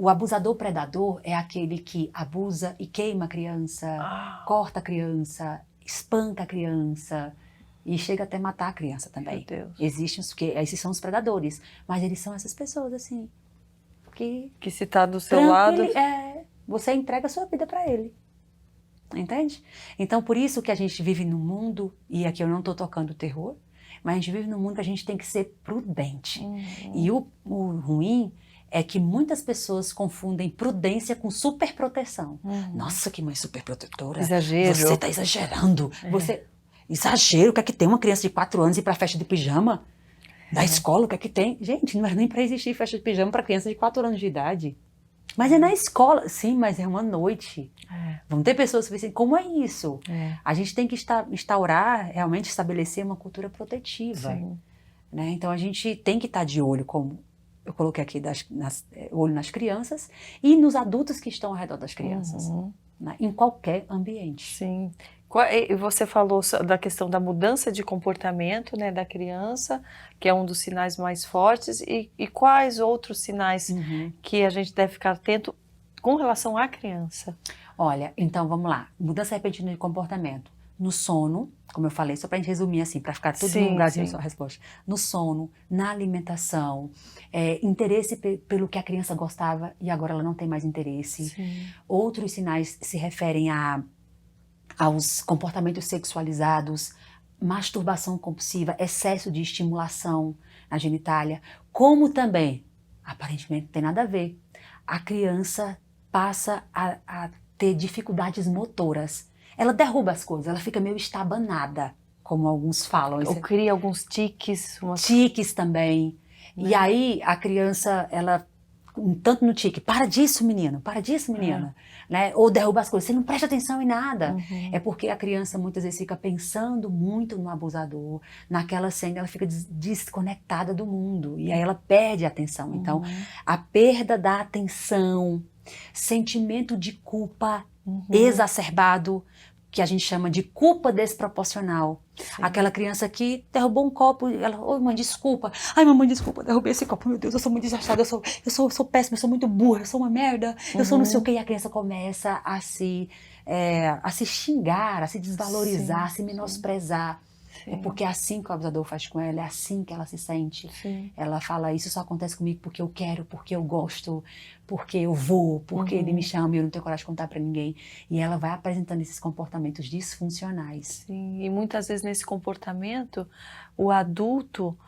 O abusador predador é aquele que abusa e queima a criança, corta a criança, espanca a criança e chega até matar a criança também. Meu Deus. Existem esses são os predadores, mas eles são essas pessoas assim que se está do seu lado... você entrega a sua vida para ele. Entende? Então, por isso que a gente vive num mundo, e aqui eu não estou tocando terror, mas a gente vive num mundo que a gente tem que ser prudente. E o ruim é que muitas pessoas confundem prudência com superproteção. Nossa, que mãe superprotetora. Exagero. Você está exagerando. Exagero, o que é que tem uma criança de 4 anos ir para a festa de pijama? Da escola, o que é que tem? Gente, não era nem para existir festa de pijama para criança de 4 anos de idade. Mas é na escola. Sim, mas é uma noite. Vão ter pessoas que dizem, como é isso? A gente tem que instaurar, realmente estabelecer uma cultura protetiva. Né? Então a gente tem que estar de olho, como eu coloquei aqui, olho nas crianças e nos adultos que estão ao redor das crianças. Né? Em qualquer ambiente. Sim. E você falou da questão da mudança de comportamento, né, da criança, que é um dos sinais mais fortes, e quais outros sinais que a gente deve ficar atento com relação à criança? Olha, então vamos lá. Mudança repentina de comportamento. No sono, como eu falei, só para a gente resumir assim, para ficar tudo no lugarzinho só a resposta. No sono, na alimentação, interesse pelo que a criança gostava e agora ela não tem mais interesse. Outros sinais se referem aos comportamentos sexualizados, masturbação compulsiva, excesso de estimulação na genitália, como também, aparentemente não tem nada a ver, a criança passa a ter dificuldades motoras. Ela derruba as coisas, ela fica meio estabanada, como alguns falam. Ou cria alguns tiques. Tiques também. E aí a criança, ela... tanto no tique, para disso menina, né? Ou derruba as coisas, você não presta atenção em nada. É porque a criança muitas vezes fica pensando muito no abusador, naquela cena ela fica desconectada do mundo, e aí ela perde a atenção. Então, a perda da atenção, sentimento de culpa exacerbado, que a gente chama de culpa desproporcional. Aquela criança que derrubou um copo, ela, oi mãe, desculpa. Ai mamãe, desculpa, derrubei esse copo, meu Deus, eu sou muito desastrada, eu sou péssima, eu sou muito burra, eu sou uma merda, eu sou não sei o que, e a criança começa a se xingar, a se desvalorizar, a se menosprezar. É porque é assim que o abusador faz com ela, é assim que ela se sente. Ela fala, isso só acontece comigo porque eu quero, porque eu gosto, porque eu vou, porque ele me chama e eu não tenho coragem de contar pra ninguém. E ela vai apresentando esses comportamentos disfuncionais. Sim, e muitas vezes nesse comportamento, o adulto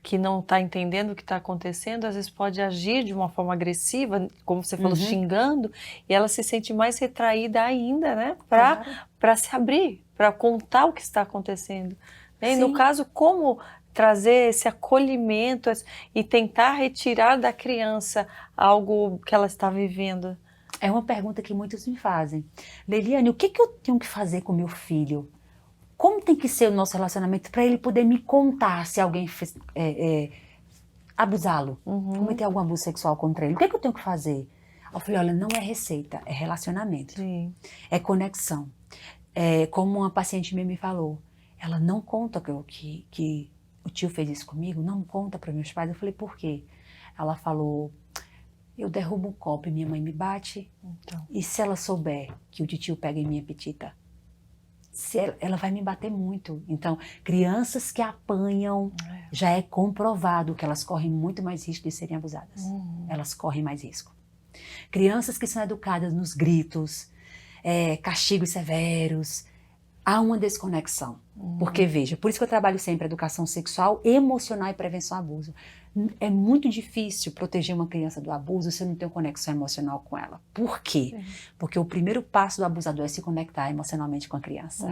que não está entendendo o que está acontecendo, às vezes pode agir de uma forma agressiva, como você falou, xingando, e ela se sente mais retraída ainda, né? Para se abrir, para contar o que está acontecendo. E no caso, como trazer esse acolhimento e tentar retirar da criança algo que ela está vivendo? É uma pergunta que muitos me fazem. Leiliane, o que eu tenho que fazer com meu filho? Como tem que ser o nosso relacionamento para ele poder me contar se alguém fez, abusá-lo, cometer algum abuso sexual contra ele? O que eu tenho que fazer? Eu falei, olha, não é receita, é relacionamento, é conexão. Como uma paciente minha me falou, ela não conta que o tio fez isso comigo, não conta para meus pais. Eu falei, por quê? Ela falou, eu derrubo um copo e minha mãe me bate, e se ela souber que o tio pega em minha petita? Ela vai me bater muito. Então, crianças que apanham, já é comprovado que elas correm muito mais risco de serem abusadas. Elas correm mais risco. Crianças que são educadas nos gritos, castigos severos, há uma desconexão. Porque, veja, por isso que eu trabalho sempre educação sexual, emocional e prevenção ao abuso. É muito difícil proteger uma criança do abuso se eu não tenho conexão emocional com ela. Por quê? Porque o primeiro passo do abusador é se conectar emocionalmente com a criança.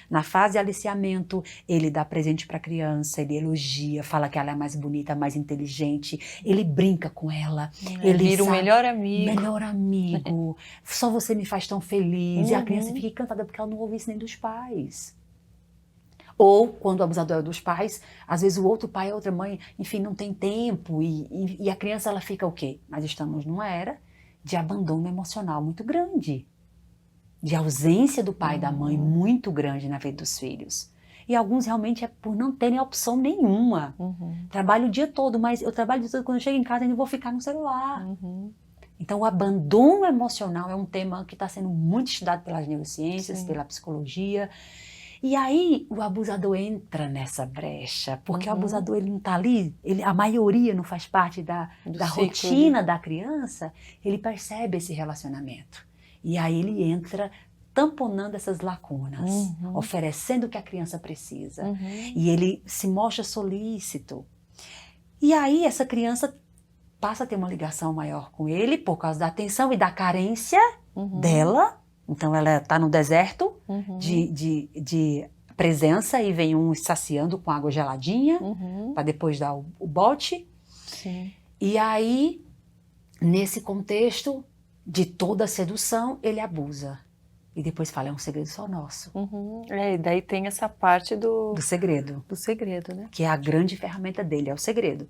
Na fase de aliciamento, ele dá presente para a criança, ele elogia, fala que ela é mais bonita, mais inteligente, ele brinca com ela. Ele vira o melhor amigo. Melhor amigo. Só você me faz tão feliz. E a criança fica encantada porque ela não ouve isso nem dos pais. Ou, quando o abusador é dos pais, às vezes o outro pai, a outra mãe, enfim, não tem tempo. E a criança, ela fica o quê? Nós estamos numa era de abandono emocional muito grande. De ausência do pai e da mãe muito grande na vida dos filhos. E alguns realmente é por não terem opção nenhuma. Trabalho o dia todo, mas eu trabalho o dia todo, quando eu chego em casa ainda vou ficar no celular. Então, o abandono emocional é um tema que está sendo muito estudado pelas neurociências, Sim. pela psicologia. E aí, o abusador entra nessa brecha, porque o abusador ele não está ali, a maioria não faz parte da rotina da criança, ele percebe esse relacionamento. E aí ele entra tamponando essas lacunas, oferecendo o que a criança precisa. E ele se mostra solícito. E aí essa criança passa a ter uma ligação maior com ele por causa da atenção e da carência dela. Então ela está no deserto de presença e vem um saciando com água geladinha para depois dar o bote. Sim. E aí, nesse contexto de toda a sedução, ele abusa. E depois fala, é um segredo só nosso. E daí tem essa parte do segredo. Do segredo, né? Que é a grande ferramenta dele, é o segredo.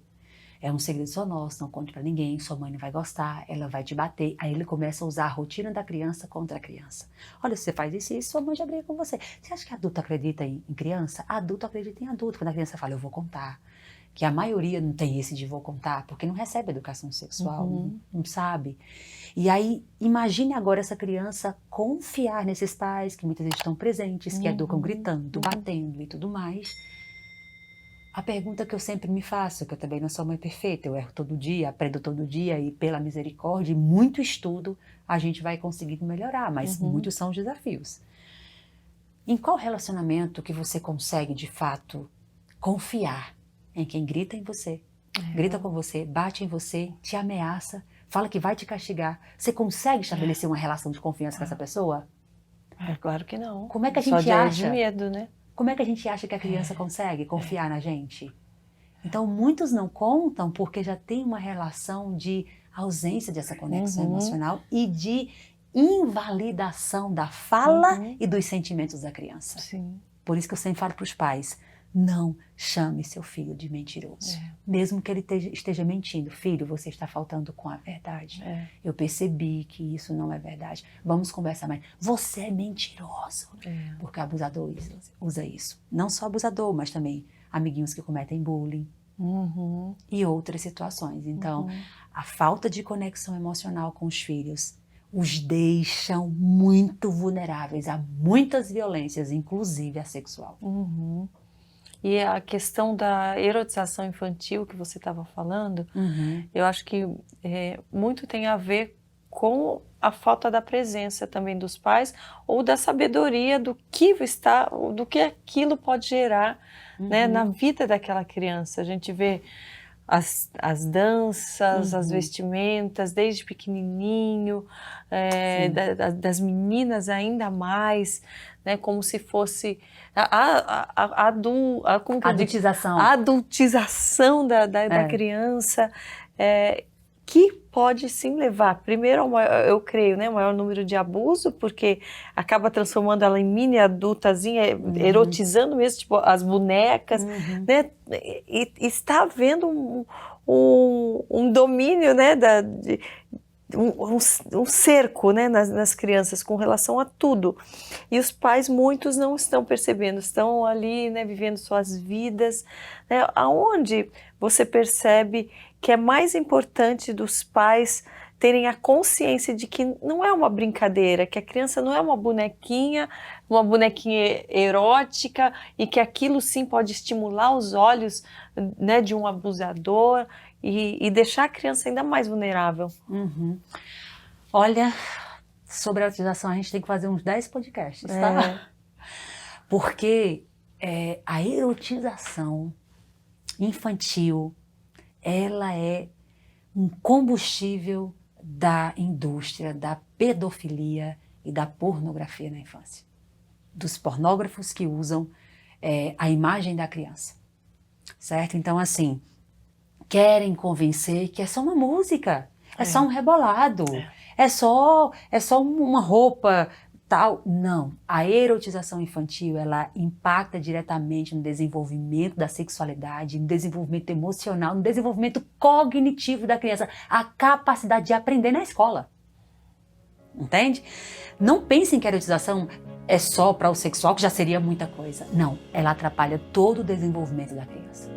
É um segredo só nosso, não conte pra ninguém, sua mãe não vai gostar, ela vai te bater. Aí ele começa a usar a rotina da criança contra a criança. Olha, se você faz isso e isso, sua mãe já briga com você. Você acha que adulto acredita em criança? Adulto acredita em adulto. Quando a criança fala, eu vou contar. Que a maioria não tem esse de vou contar, porque não recebe educação sexual, não sabe. E aí, imagine agora essa criança confiar nesses pais que muitas vezes estão presentes, que educam gritando, batendo e tudo mais. A pergunta que eu sempre me faço, que eu também não sou mãe perfeita, eu erro todo dia, aprendo todo dia e pela misericórdia e muito estudo, a gente vai conseguindo melhorar, mas muitos são os desafios. Em qual relacionamento que você consegue, de fato, confiar em quem grita em você, grita com você, bate em você, te ameaça, fala que vai te castigar? Você consegue estabelecer uma relação de confiança com essa pessoa? É claro que não. Como é que a Só gente acha? de medo, né? Como é que a gente acha que a criança consegue confiar na gente? Então, muitos não contam porque já tem uma relação de ausência dessa conexão emocional e de invalidação da fala e dos sentimentos da criança. Sim. Por isso que eu sempre falo para os pais, não chame seu filho de mentiroso. Mesmo que ele esteja mentindo. Filho, você está faltando com a verdade. Eu percebi que isso não é verdade. Vamos conversar mais. Você é mentiroso. Porque o abusador usa isso. Não só abusador, mas também amiguinhos que cometem bullying. E outras situações. Então, a falta de conexão emocional com os filhos os deixam muito vulneráveis a muitas violências, inclusive a sexual. E a questão da erotização infantil que você estava falando, eu acho que muito tem a ver com a falta da presença também dos pais ou da sabedoria do que aquilo pode gerar, né, na vida daquela criança. A gente vê as danças, as vestimentas, desde pequenininho, das meninas ainda mais, né, como se fosse a adultização da criança, que pode sim levar, primeiro, eu creio, né, maior número de abuso, porque acaba transformando ela em mini adultazinha, erotizando mesmo, tipo, as bonecas, né, e está havendo um domínio, né, um cerco, né, nas crianças com relação a tudo. E os pais, muitos não estão percebendo, estão ali, né, vivendo suas vidas, né, aonde você percebe que é mais importante dos pais terem a consciência de que não é uma brincadeira, que a criança não é uma bonequinha erótica e que aquilo sim pode estimular os olhos, né, de um abusador e deixar a criança ainda mais vulnerável. Olha, sobre a erotização a gente tem que fazer uns 10 podcasts, tá? Porque a erotização infantil, ela é um combustível da indústria, da pedofilia e da pornografia na infância. Dos pornógrafos que usam a imagem da criança, certo? Então, assim, querem convencer que é só uma música, é só um rebolado, é só uma roupa tal. Não, a erotização infantil, ela impacta diretamente no desenvolvimento da sexualidade, no desenvolvimento emocional, no desenvolvimento cognitivo da criança, a capacidade de aprender na escola. Entende? Não pensem que a erotização é só para o sexual, que já seria muita coisa. Não, ela atrapalha todo o desenvolvimento da criança.